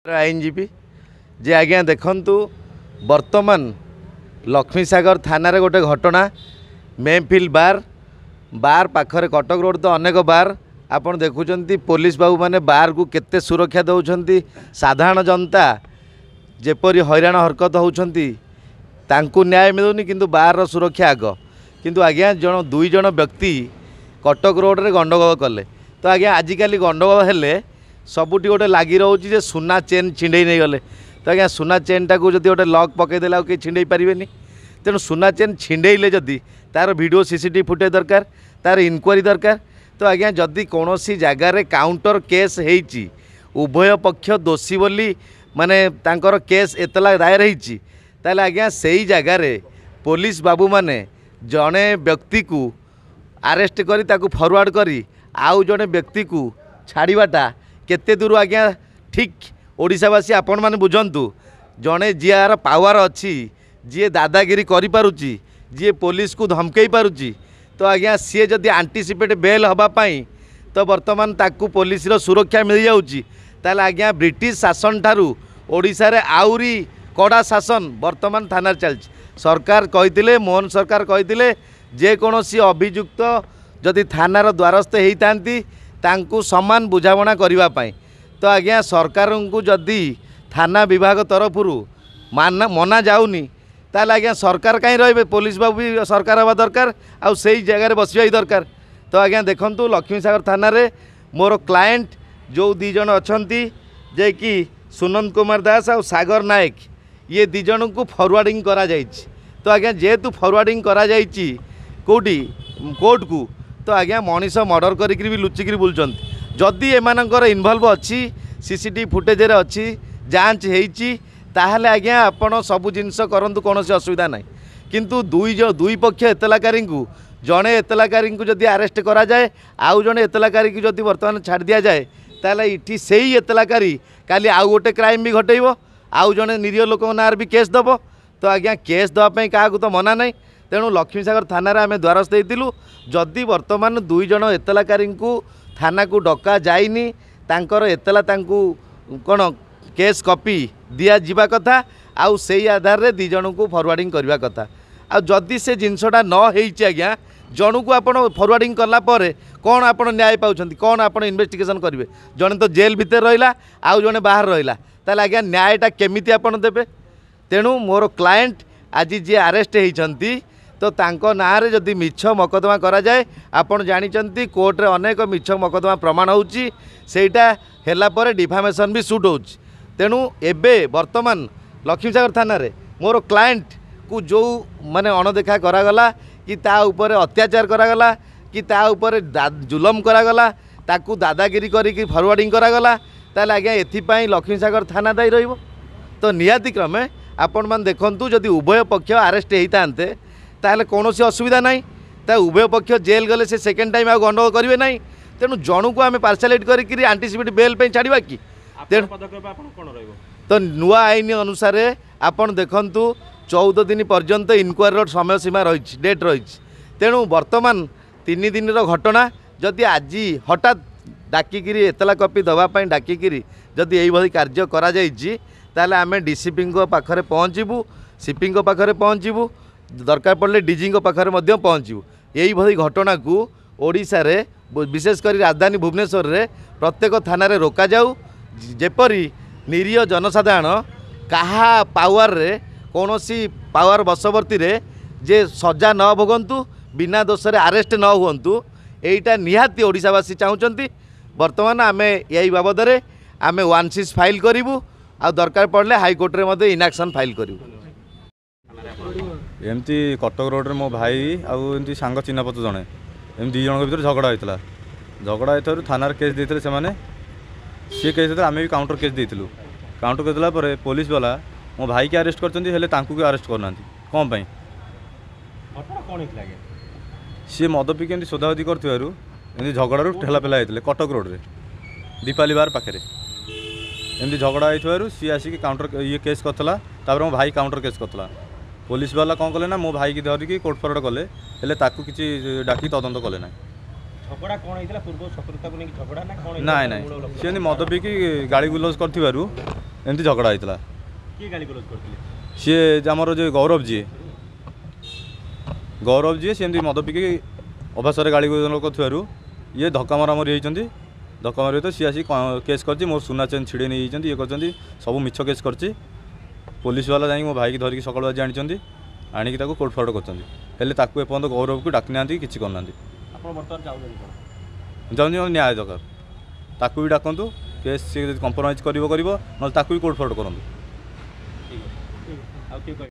आईनजीपी जे आज्ञा देखु बर्तमान लक्ष्मीसागर थाना रे गोटे घटना मेहफिल बार बार पाखरे कटक रोड तो अनेक बार आपन देखुं पुलिस बाबू माने बार को केते सुरक्षा दौरान साधारण जनता जेपरी हैरान हरकत होती न्याय मिलूनी किंतु बार रो सुरक्षा आग किंतु आज्ञा दुई जन व्यक्ति कटक रोड रे गंडगोल कले तो आज्ञा आजिकल गंडगोल हेले सबुटी गोटे लगी रोचे जे सुना चेन छिंडे नहीं गले तो आज्ञा सुना चेन टाक जब गोटे लक पकईदे कि छिंडे पारे तेणु सुना चेन छिंडेले जदि तार वीडियो सीसीटीवी फुटेज दरकार तार इनक्वारी दरकार तो आज्ञा जदि कौन जगार काउंटर केस होती उभय पक्ष दोषी बोली माने तांकर केस एतला दायर होती ताले आज्ञा सेई जगार पुलिस बाबू माने जड़े व्यक्ति को अरेस्ट करी ताकू फॉरवर्ड करी आउ जड़े व्यक्ति को छाड़वाटा केते दूर आज्ञा ठीक ओडिशावासी आपण माने बुझंतु जड़े जी यार पावर अच्छी जी दादागिरी करि पारुची जी पुलिस को धमकई पारुची तो आज्ञा सी जदि आंटीसिपेट बेल हवापाई तो बर्तमान ताकू पुलिस रो सुरक्षा मिल जाउची ताले आज्ञा ब्रिटिश शासन ठारू ओडिशा रे आउरी कड़ा शासन बर्तमान थाना चलछि सरकार कहिथिले मोहन सरकार कहिथिले जे कोनोसी अभियुक्त जदि थानार द्वारस्थ होइतांती तांकू समान बुझावणा करिवा पाई तो आज्ञा सरकार को जदि थाना विभाग तरफ मना जाऊनी ताल आज्ञा सरकार कहीं रे पुलिस बाबू भी सरकार हवा दरकार आउ से जगह बसवा ही दरकार तो आज्ञा देखु लक्ष्मीसागर थाना रे मोर क्लाएंट जो दीजन अच्छा जे कि सुनंद कुमार दास और सागर नायक ये दीजन को फॉरवर्डिंग करा जाइछि तो आज्ञा जेहेतु फॉरवर्डिंग करा जाइछि कोटी कोर्ट को तो आज्ञा मनीष मर्डर करी भी लुचिकी बुलूँ जदि एमानकर इनवल्व अच्छी सीसीटीवी फुटेज अच्छी जांच होती ताहले आज्ञा आपण सबू जिनस करंतु कौन असुविधा ना किंतु दुई पक्ष एतलाकारी को जड़े एतलाकारी को जदि अरेस्ट करा जाए आउ जड़े एतलाकारी को जदि बर्तमान छाड़ दि जाए ताहले इठी सेही एतलाकारी काली आउ गोटे क्राइम भी घटेब आउ जड़े निरीह लोक नार भी केस दब तो आज्ञा केस देवाई क्या तो मना ना तेणु लक्ष्मीसागर थाना आम द्वारस्थ होइतिलु जदि वर्तमान दुई जन एतलाकारी को थाना को डका जाइनी तांकर एतला तांकू कौन केस कॉपी दिया जिबा कथा आउ सेही आधार रे दी जन को फॉरवर्डिंग करबा कथा आ जदि से जिनसटा न होइछि आज्ञा जणु को आपण फॉरवर्डिंग करला परे कौन आपण न्याय पाउछंती कौन आपण इन्वेस्टिगेशन करिवे जणे तो जेल भीतर रहिला आउ जणे बाहर रहिला ताले आज्ञा न्यायटा केमिति आपण देबे तेणु मोर क्लाएंट आज जी अरेस्ट होइछंती तो तांको नारे जदि मिछ मकदमा करा जाए आपण जानिचंती कोर्ट रे अनेक मिछ मकदमा प्रमाण होउची सेटा हेला परे डिफामेशन भी सुट होउची तेणु एबे वर्तमान लक्ष्मीसागर थाना रे मोर क्लाएंट को जो माने अणदेखा करागला कि ता ऊपर अत्याचार करागला कि ता ऊपर जुलम करागला ताकू दादागिरी करिक फॉरवर्डिंग करागला ताले आज्ञा एथिपाई लक्ष्मीसागर थाना दायी रहिबो तो निहाती क्रमे आपण मान देखंतु जदि उभय पक्ष अरेस्ट होइतांते ताहले कौनसी असुविधा ना ता उभय पक्ष जेल गले से सेकेंड टाइम आ गंडगोल करेंगे ना तेणु जणु को आम पार्सलेट करी आंटीसिपेट बेल पे छाड़ा कि तो नुआ आईन अनुसार आपन देखंतु 14 दिन पर्यंत इनक्वारी समय सीमा रही डेट रही तेणु वर्तमान 3 दिन घटना जदि आज हठात डाकिक एतला कॉपी दवापाई डाकिक जदि यही कार्य करा जाइछि ताले आमे डीसीपी पाखरे पहुँचबू सीपी पाखरे पहुँचबू दरकार पड़े डीजी पाखरे मध्य पहुँचू यही भली घटना को ओडिशा रे विशेषकर राजधानी भुवनेश्वर रे प्रत्येक थाना रे रोका जाऊ जेपरी निरीह जनसाधारण कहा पावर रे कौनसी पावर बशवर्ती रे जे सजा न भोगंतु बिना दोष रे अरेस्ट न हुंतु एटा निहाती ओडिशावासी चाहूँगी वर्तमान आमे यही बाबद रे आमे 1-6 फाइल करूँ आ दरकार पड़े हाईकोर्ट रे मध्य इनएक्शन फाइल करूँ एमती कटक रोड रे मो भाई आमती सांग चिन्हपत जड़े एम दी जन भर झगड़ा होता झगड़ा होता थाना केस देते सी केस आम भी काउंटर केस देलु काउंटर केस देला पुलिस वाला मो भाई के अरेस्ट कर अरेस्ट करना कौन पाई सी मद पी के सोधावधी कर झगड़ू ठेला पेला होते कटक रोड रे दीपाली बार पाखे एमती झगड़ा हो सी आसिक काउंटर ये केस करता मो भाई काउंटर केस करता पुलिस वाला कौन कले ना मो भाई की धरिकी कोर्ट फरवर्ड कले हेले ताकू किसी डाकी तदंत कले ना झगड़ा कौन होइतला पूर्व शत्रुता को नहीं झगड़ा ना कौन ना ना सी मद पी की गाड़ी गुलज कर ଏମିତି ଝଗଡ଼ା ହେଇଥିଲା। କିଏ ଗାଳି ଗଲୋଜ କରିଥିଲେ? ସିଏ ଆମର ଯେ ଗୌରବ ଯିଏ ସେ ଏମିତି ମଦ ପିକି ଅଭାସରେ ଗାଳି କରୁଥିବାରୁ ଇଏ ଧକ୍କା ମରାମରି ହେଇଛନ୍ତି। ଧକ୍କା ମାରି ତ ସିଏ ଆସି କେସ୍ କରିଛି, ମୋର ସୁନା ଚେନ୍ ଛିଡ଼େଇ ନେଇଯାଇଛନ୍ତି, ଇଏ କରିଛନ୍ତି, ସବୁ ମିଛ କେସ୍ କରିଛି। ପୋଲିସ ବାଲା ଯାଇକି ମୋ ଭାଇକି ଧରିକି ସକାଳୁ ଆଜି ଆଣିଛନ୍ତି, ଆଣିକି ତାକୁ କୋର୍ଟ ଫରୱାର୍ଡ଼ କରିଛନ୍ତି। ହେଲେ ତାକୁ ଏପର୍ଯ୍ୟନ୍ତ ଗୌରବକୁ ଡାକି ନାହାନ୍ତି, କିଛି କରିନାହାନ୍ତି। ଆପଣ ବର୍ତ୍ତମାନ ଚାହୁଁଛନ୍ତି କ'ଣ? ଯାଉନି ନ୍ୟାୟ ଦରକାର, ତାକୁ ବି ଡାକନ୍ତୁ, କେସ୍ ସିଏ ଯଦି କମ୍ପ୍ରମାଇଜ୍ କରିବ, ନହେଲେ ତାକୁ ବି କୋର୍ଟ ଫରୱାର୍ଡ଼ କରନ୍ତୁ। ଠିକ୍ ଅଛି। ଆଉ କିଏ